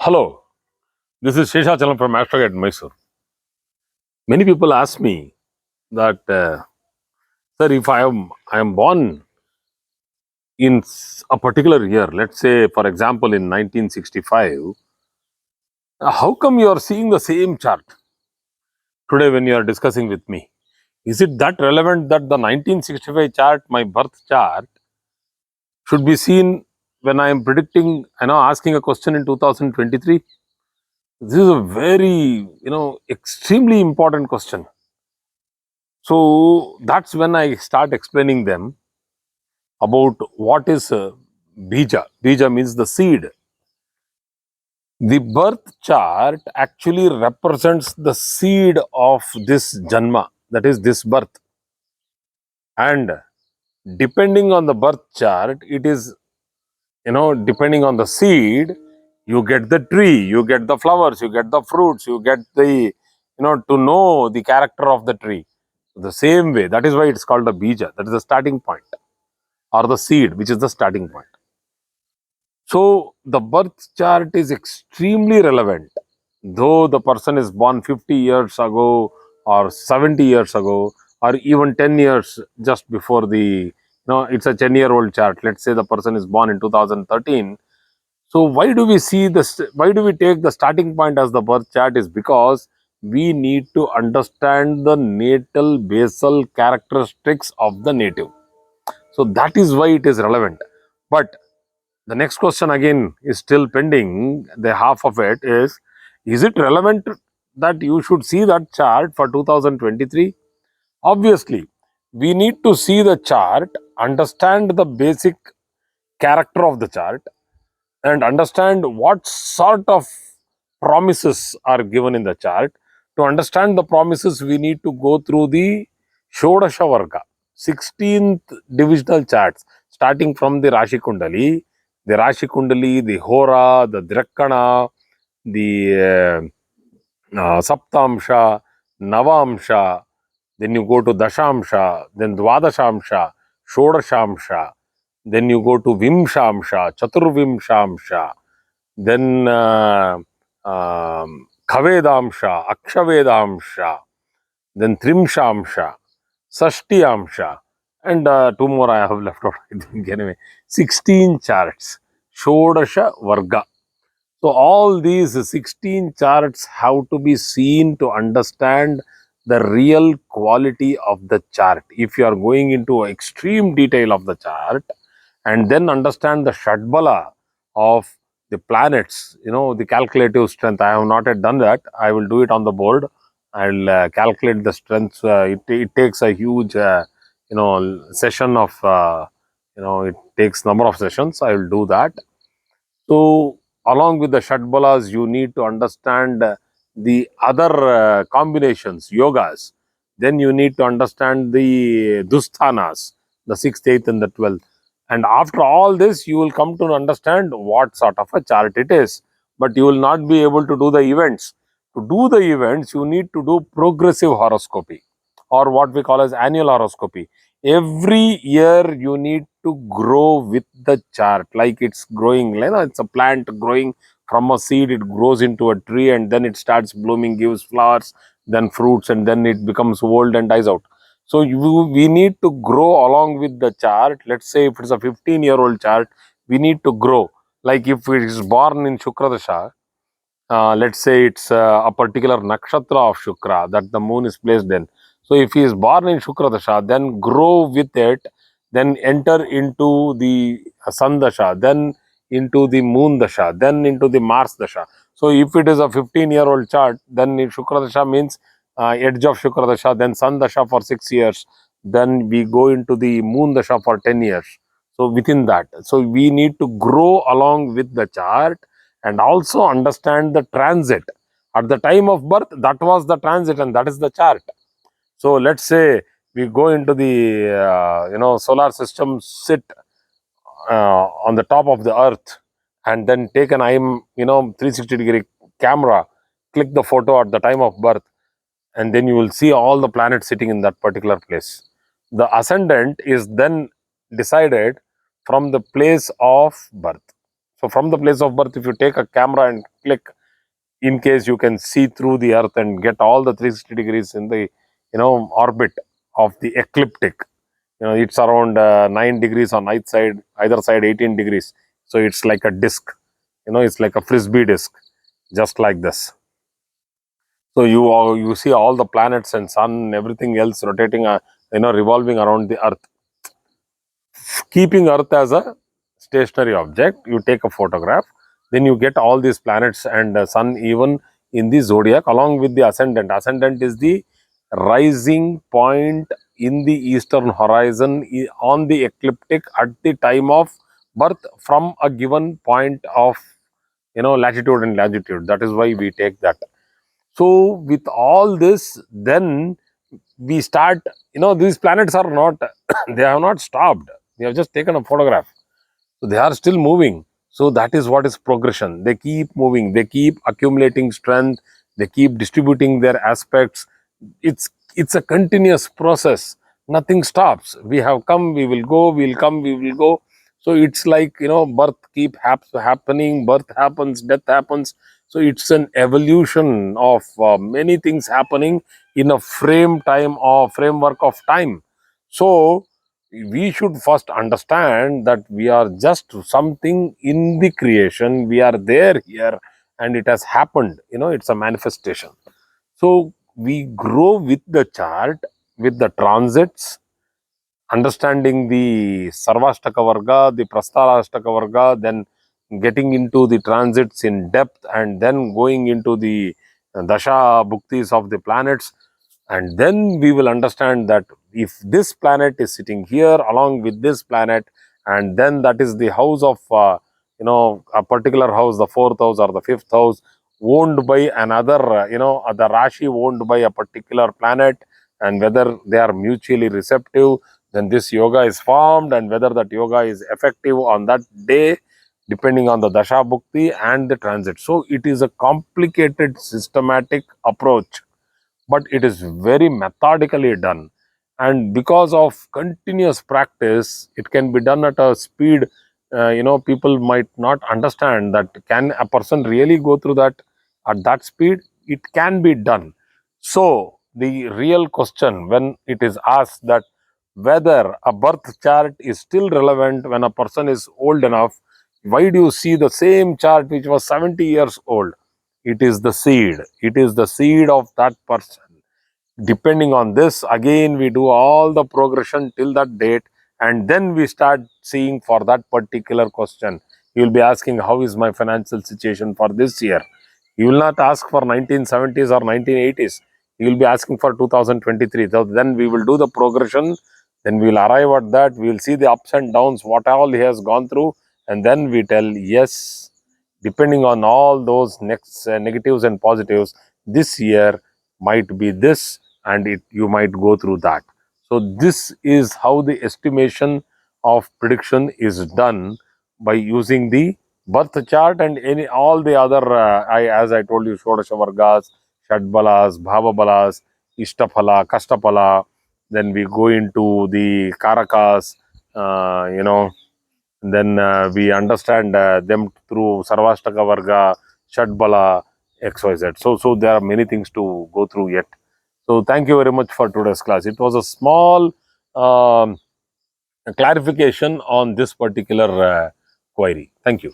Hello, this is Sheshachalam from Astrogate Mysore. Many people ask me that, sir, if I am born in a particular year, let's say, for example, in 1965, how come you are seeing the same chart today when you are discussing with me? Is it that relevant that the 1965 chart, my birth chart, should be seen when I am predicting, asking a question in 2023? This is a very, extremely important question. So that's when I start explaining them about what is bija. Bija means the seed. The birth chart actually represents the seed of this janma, that is this birth. And depending on the birth chart, it is, depending on the seed, you get the tree, you get the flowers, you get the fruits, you get the, to know the character of the tree. The same way, that is why it's called a bija, that is the starting point, or the seed, which is the starting point. So the birth chart is extremely relevant. Though the person is born 50 years ago, or 70 years ago, or even 10 years just before it's a 10-year-old chart. Let's say the person is born in 2013. So why do we see this? Why do we take the starting point as the birth chart? Is because we need to understand the natal basal characteristics of the native. So that is why it is relevant. But the next question again is still pending. The half of it is it relevant that you should see that chart for 2023? Obviously, we need to see the chart, understand the basic character of the chart, and understand what sort of promises are given in the chart. To understand the promises, we need to go through the Shodasha Varga, 16th divisional charts, starting from the Rashi Kundali, the Hora, the Drakana, the Saptamsha, Navamsha, then you go to Dashamsha, then Dvadashamsha, Shodashamsha, then you go to Vimshamsha, Chaturvimshamsha, then Kavedamsha, Akshavedamsha, then Trimshamsha, Sashtiyamsha, and two more I have left out, I think. Anyway, 16 charts, Shodasha Varga. So all these 16 charts have to be seen to understand the real quality of the chart. If you are going into extreme detail of the chart and then understand the Shadbala of the planets, the calculative strength. I have not yet done that. I will do it on the board. I'll calculate the strengths. It takes a huge, session of, it takes number of sessions. I will do that. So, along with the Shadbalas, you need to understand the other combinations, yogas. Then you need to understand the Dusthanas, the 6th, 8th, and the 12th. And after all this, you will come to understand what sort of a chart it is. But you will not be able to do the events. To do the events, you need to do progressive horoscopy, or what we call as annual horoscopy. Every year you need to grow with the chart, like it's growing, it's a plant growing from a seed, it grows into a tree, and then it starts blooming, gives flowers, then fruits, and then it becomes old and dies out. So we need to grow along with the chart. Let's say if it's a 15-year-old chart, we need to grow. Like if it is born in Shukradasha, let's say it's a particular nakshatra of Shukra that the moon is placed in. So if he is born in Shukra Dasha, then grow with it, then enter into the Sun Dasha, then into the Moon Dasha, then into the Mars Dasha. So if it is a 15-year-old chart, then in Shukra Dasha means edge of Shukra Dasha, then Sun Dasha for 6 years, then we go into the Moon Dasha for 10 years. So within that, so we need to grow along with the chart and also understand the transit. At the time of birth, that was the transit and that is the chart. So let's say we go into the solar system, sit on the top of the earth, and then take an 360-degree camera, click the photo at the time of birth, and then you will see all the planets sitting in that particular place. The ascendant is then decided from the place of birth. So from the place of birth, if you take a camera and click, in case you can see through the earth and get all the 360 degrees in the orbit of the ecliptic. It's around 9 degrees on either side 18 degrees. So it's like a disc. It's like a frisbee disc, just like this. So you see all the planets and sun, everything else rotating, revolving around the earth. Keeping earth as a stationary object, you take a photograph, then you get all these planets and sun even in the zodiac along with the ascendant. Ascendant is the rising point in the eastern horizon on the ecliptic at the time of birth from a given point of latitude and longitude. That is why we take that. So with all this, then we start, these planets are not, they have not stopped. They have just taken a photograph. So they are still moving. So that is what is progression. They keep moving, they keep accumulating strength, they keep distributing their aspects. It's a continuous process. Nothing stops. We have come, we will go, we'll come, we will go. So it's like, birth keep happening, birth happens, death happens. So it's an evolution of many things happening in a framework of time. So we should first understand that we are just something in the creation. We are there here and it has happened. It's a manifestation. So we grow with the chart, with the transits, understanding the Sarvashtaka Varga, the Prastarashtaka Varga, then getting into the transits in depth, and then going into the Dasha Bhuktis of the planets. And then we will understand that if this planet is sitting here along with this planet, and then that is the house of, a particular house, the fourth house or the fifth house, owned by another, the Rashi owned by a particular planet, and whether they are mutually receptive, then this yoga is formed, and whether that yoga is effective on that day depending on the dasha bhukti and the transit. So it is a complicated systematic approach, but it is very methodically done, and because of continuous practice it can be done at a speed. People might not understand that, can a person really go through that at that speed? It can be done. So the real question when it is asked that whether a birth chart is still relevant when a person is old enough, why do you see the same chart which was 70 years old? It is the seed. It is the seed of that person. Depending on this, again, we do all the progression till that date, and then we start seeing for that particular question. You will be asking, how is my financial situation for this year? You will not ask for 1970s or 1980s. You will be asking for 2023. So then we will do the progression. Then we will arrive at that. We will see the ups and downs, what all he has gone through, and then we tell yes. Depending on all those next negatives and positives, this year might be this, and you might go through that. So this is how the estimation of prediction is done, by using the birth chart and any all the other as I told you, Shodasha Vargas, Shadbalas, Bhavabalas, Ishtaphala, Kastaphala. Then we go into the Karakas, then we understand them through Sarvashtaka Varga, Shadbala, XYZ. So there are many things to go through yet. So thank you very much for today's class. It was a small clarification on this particular query. Thank you.